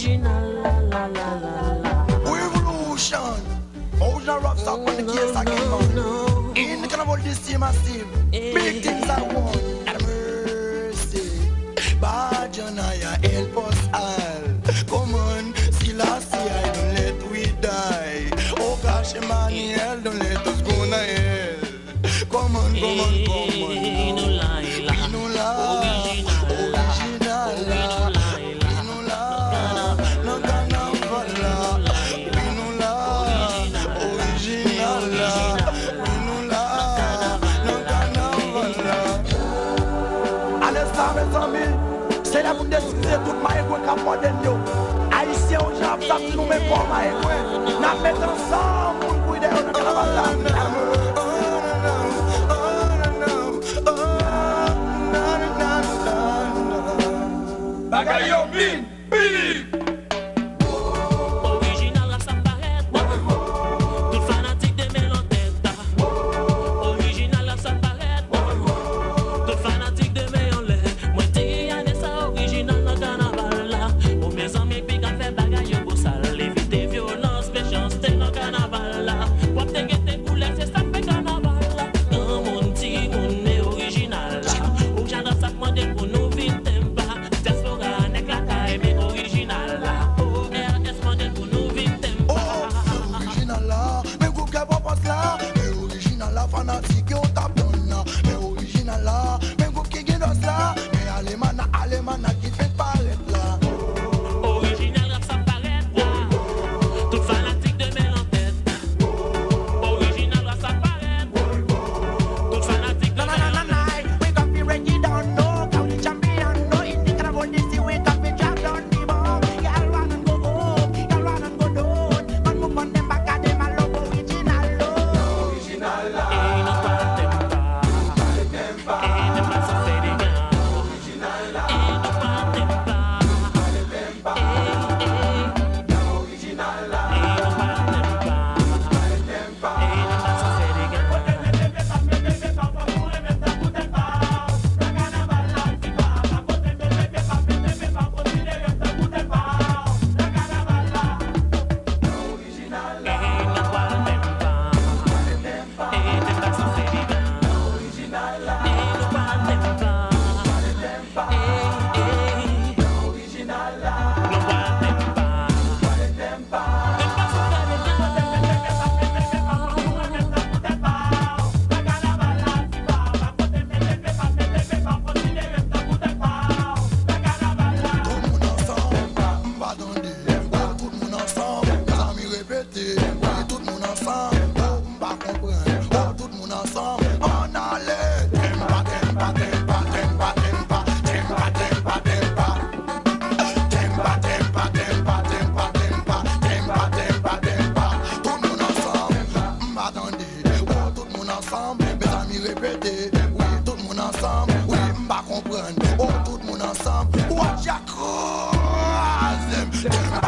Original, la la la la la. Revolution. Original rap stop on the case again, man. In the carnival this year massive. Big things I want. And mercy. Bajanaya help us all. Come on, Selassie, I don't let we die. Oh gosh, Emmanuel, don't let us go to hell. Come on, come on, come on. We no lie, original, c'est la pour décider tout ma égo qu'a modèle yo. Haïtien au Japon, ça nous met pas ma égo. N'a met ensemble pour cuider on carnaval là. Bagayo bin, bin. original rap ça paraît. Tout fanatique de mêle en tête. Original rap ça paraît. Tout fanatique de mêle en l'air. Moi t'es y'a ça original dans carnaval là. Pour mes amis puis qu'à faire bagaille pour ça. Éviter violence, méchanceté dans carnaval là. Pour te guetter pour laisser ça fait carnaval là. Dans mon petit monde est original là. Ou j'adore ça demander pour nous vite. Fanatique on t'abonne là, mais original là, mais groupe qui gagne là, mais alemana qui fait paraître là. Original rap ça paraît là, tout fanatique de mêle en tête. Original rap ça paraît, tout fanatique de mêle en tête. We got be ready down no, county champion no, in the carnival this year we got be drop down the ball. Y'all run and go home, y'all run and go down, man move on them back at them a love original lo. Original la. Tout le monde ensemble, watch ya croise them.